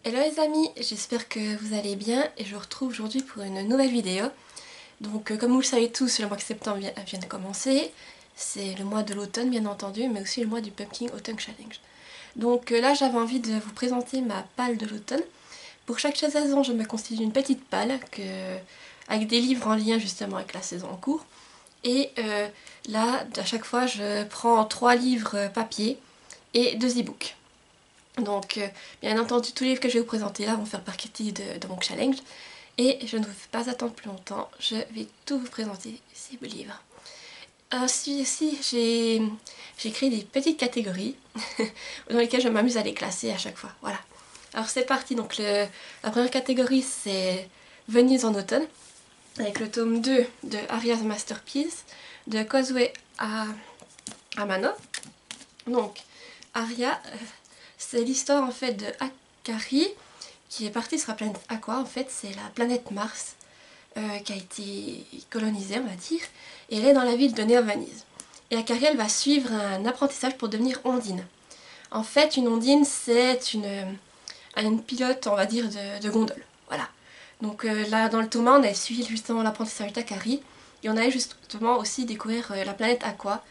Hello les amis, j'espère que vous allez bien et je vous retrouve aujourd'hui pour une nouvelle vidéo. Donc comme vous le savez tous, le mois de septembre vient de commencer. C'est le mois de l'automne bien entendu, mais aussi le mois du Pumpkin Autumn Challenge. Donc là j'avais envie de vous présenter ma palle de l'automne. Pour chaque saison je me constitue une petite palle avec des livres en lien justement avec la saison en cours. Et là à chaque fois je prends 3 livres papier et 2 e-books. Donc bien entendu tous les livres que je vais vous présenter là vont faire partie de mon challenge. Et je ne vous fais pas attendre plus longtemps, je vais tout vous présenter ces livres. Ainsi j'ai créé des petites catégories dans lesquelles je m'amuse à les classer à chaque fois. Voilà. Alors c'est parti, donc la première catégorie c'est Venise en automne, avec le tome 2 de Aria's Masterpiece, de Kozue Amano. Donc Aria, c'est l'histoire en fait de Akari qui est partie sur la planète Aqua. En fait c'est la planète Mars qui a été colonisée on va dire, et elle est dans la ville de Néo-Venise. Et Akari elle va suivre un apprentissage pour devenir ondine. En fait une ondine c'est une pilote on va dire de gondole. Voilà. Donc là dans le tome 1 on a suivi justement l'apprentissage d'Akari et on allait justement aussi découvrir la planète Aqua,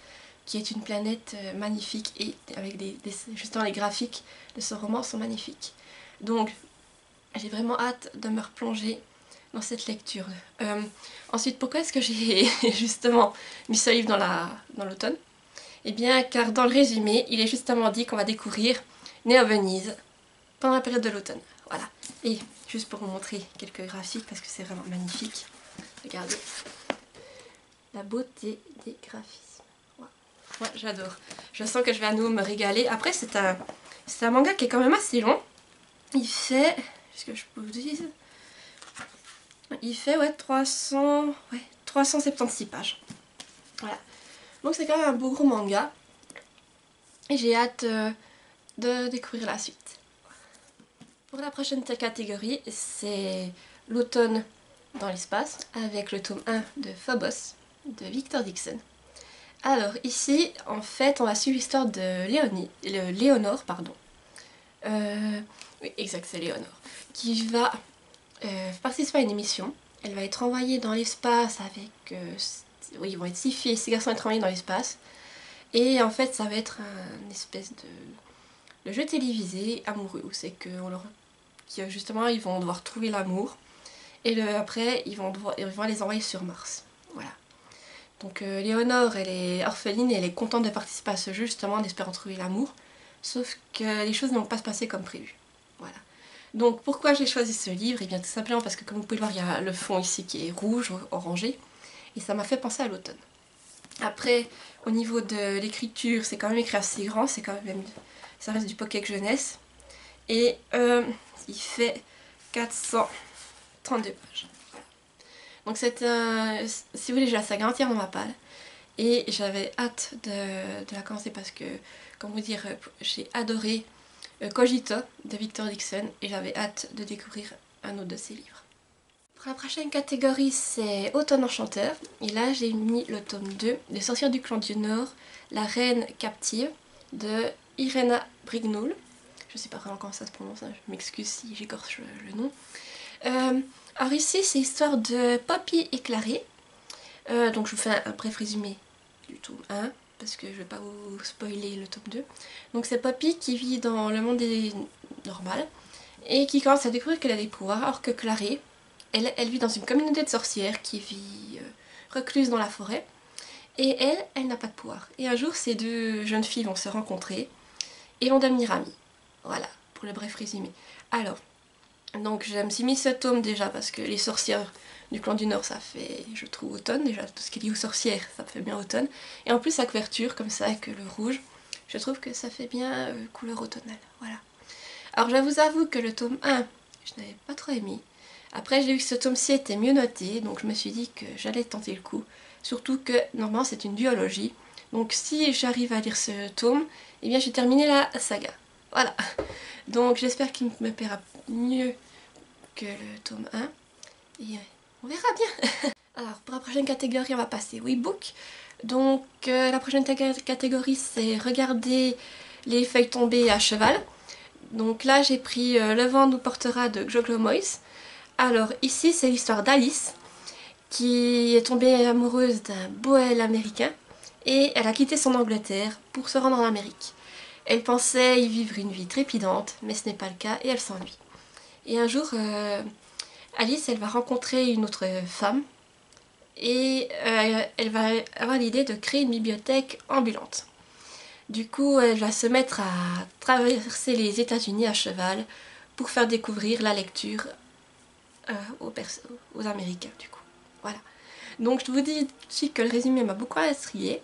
qui est une planète magnifique et avec justement les graphiques de ce roman sont magnifiques. Donc j'ai vraiment hâte de me replonger dans cette lecture. Ensuite, pourquoi est-ce que j'ai justement mis ce livre dans l'automne? Eh bien car dans le résumé il est justement dit qu'on va découvrir Néo-Venise pendant la période de l'automne. Voilà. Et juste pour vous montrer quelques graphiques parce que c'est vraiment magnifique. Regardez la beauté des graphismes. Ouais, j'adore. Je sens que je vais à nouveau me régaler. Après, c'est un manga qui est quand même assez long. Il fait... Est-ce que je peux vous dire? Il fait, ouais, 376 pages. Voilà. Donc c'est quand même un beau gros manga. Et j'ai hâte de découvrir la suite. Pour la prochaine catégorie, c'est l'automne dans l'espace, avec le tome 1 de Phobos, de Victor Dixon. Alors ici, en fait, on va suivre l'histoire de Léonore, pardon. Oui, exact, c'est Léonore. Qui va participer à une émission. Elle va être envoyée dans l'espace avec... oui, ils vont être 6 filles et 6 garçons à être envoyés dans l'espace. Et en fait, ça va être un espèce de jeu télévisé amoureux. Où c'est que justement, ils vont devoir trouver l'amour. Et après, ils vont les envoyer sur Mars. Voilà. Donc Léonore, elle est orpheline et elle est contente de participer à ce jeu justement en espérant trouver l'amour. Sauf que les choses ne vont pas se passer comme prévu. Voilà. Donc pourquoi j'ai choisi ce livre? Et bien tout simplement parce que comme vous pouvez le voir, il y a le fond ici qui est rouge, orangé. Et ça m'a fait penser à l'automne. Après, au niveau de l'écriture, c'est quand même écrit assez grand. C'est quand même... Ça reste du pocket jeunesse. Et il fait 432 pages. Donc c'est si vous voulez, j'ai la saga entière dans ma palle. Et j'avais hâte de la commencer parce que, comment vous dire, j'ai adoré Cogito de Victor Dixon et j'avais hâte de découvrir un autre de ses livres. Pour la prochaine catégorie, c'est Automne enchanteur. Et là, j'ai mis le tome 2 des Sorcières du clan du Nord, La Reine captive de Irena Brignoul. Je sais pas vraiment comment ça se prononce, hein. Je m'excuse si j'écorche le nom. Alors ici, c'est l'histoire de Poppy et Clarée. Donc je vous fais un bref résumé du tome 1, parce que je ne vais pas vous spoiler le tome 2. Donc c'est Poppy qui vit dans le monde normal, et qui commence à découvrir qu'elle a des pouvoirs, alors que Clarée, elle vit dans une communauté de sorcières qui vit recluse dans la forêt. Et elle n'a pas de pouvoir. Et un jour, ces deux jeunes filles vont se rencontrer et vont devenir amies. Voilà, pour le bref résumé. Alors, donc je me suis mis ce tome déjà parce que les sorcières du clan du Nord ça fait, je trouve, automne. Déjà tout ce qui est lié aux sorcières ça fait bien automne. Et en plus la couverture comme ça avec le rouge, je trouve que ça fait bien couleur automnale. Voilà. Alors je vous avoue que le tome 1 je n'avais pas trop aimé. Après j'ai vu que ce tome-ci était mieux noté, donc je me suis dit que j'allais tenter le coup. Surtout que normalement c'est une duologie. Donc si j'arrive à lire ce tome, eh bien j'ai terminé la saga. Voilà. Donc j'espère qu'il me plaira mieux que le tome 1. Et on verra bien. Alors pour la prochaine catégorie on va passer au e-book. Donc la prochaine catégorie c'est regarder les feuilles tombées à cheval Donc là j'ai pris Le vent nous portera de Jojo Moyes. Alors ici c'est l'histoire d'Alice qui est tombée amoureuse d'un Boel américain et elle a quitté son Angleterre pour se rendre en Amérique. Elle pensait y vivre une vie trépidante, mais ce n'est pas le cas et elle s'ennuie. Et un jour, Alice elle va rencontrer une autre femme et elle va avoir l'idée de créer une bibliothèque ambulante. Du coup, elle va se mettre à traverser les États-Unis à cheval pour faire découvrir la lecture aux Américains, du coup. Voilà. Donc je vous dis que le résumé m'a beaucoup intriguée.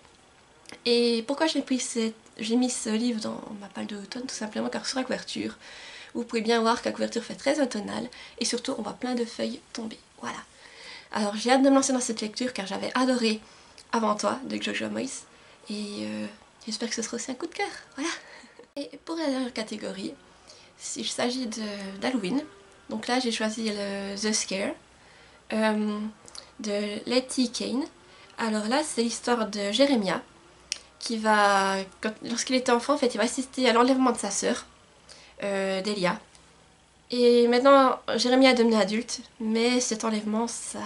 Et pourquoi j'ai mis ce livre dans ma palle de l'automne? Tout simplement car sur la couverture, vous pouvez bien voir que la couverture fait très automnale et surtout on voit plein de feuilles tomber. Voilà. Alors j'ai hâte de me lancer dans cette lecture car j'avais adoré Avant toi de Jojo Moyes et j'espère que ce sera aussi un coup de cœur. Voilà. Et pour la dernière catégorie, il s'agit d'Halloween. Donc là j'ai choisi le The Scare de Letty Kane. Alors là c'est l'histoire de Jérémia qui va, lorsqu'il était enfant en fait, il va assister à l'enlèvement de sa sœur, Delia. Et maintenant Jérémia est devenu adulte, mais cet enlèvement ça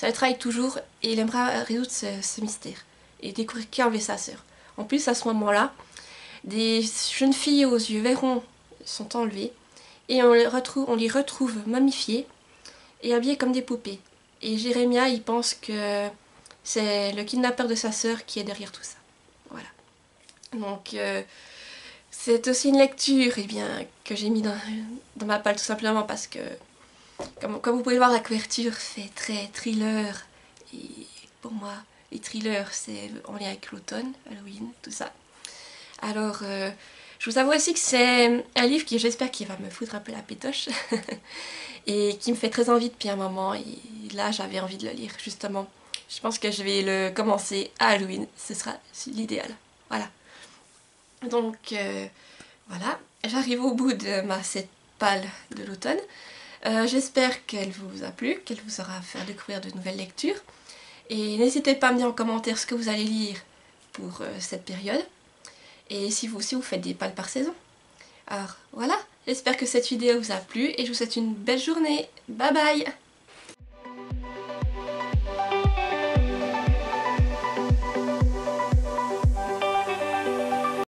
le travaille toujours et il aimerait résoudre ce mystère et découvrir qui a enlevé sa sœur. En plus à ce moment-là, des jeunes filles aux yeux verrons sont enlevées et on les retrouve momifiées et habillées comme des poupées. Et Jérémia il pense que c'est le kidnappeur de sa sœur qui est derrière tout ça. Voilà. Donc c'est aussi une lecture que j'ai mis dans ma palle tout simplement parce que comme vous pouvez le voir, la couverture fait très thriller. Et pour moi, les thrillers c'est en lien avec l'automne, Halloween, tout ça. Alors je vous avoue aussi que c'est un livre qui j'espère qu'il va me foutre un peu la pétoche et qui me fait très envie depuis un moment et là j'avais envie de le lire justement. Je pense que je vais le commencer à Halloween, ce sera l'idéal. Voilà. Donc voilà, j'arrive au bout de cette palle de l'automne. J'espère qu'elle vous a plu, qu'elle vous aura fait découvrir de nouvelles lectures. Et n'hésitez pas à me dire en commentaire ce que vous allez lire pour cette période. Et si vous aussi vous faites des pales par saison. Alors voilà, j'espère que cette vidéo vous a plu et je vous souhaite une belle journée. Bye bye!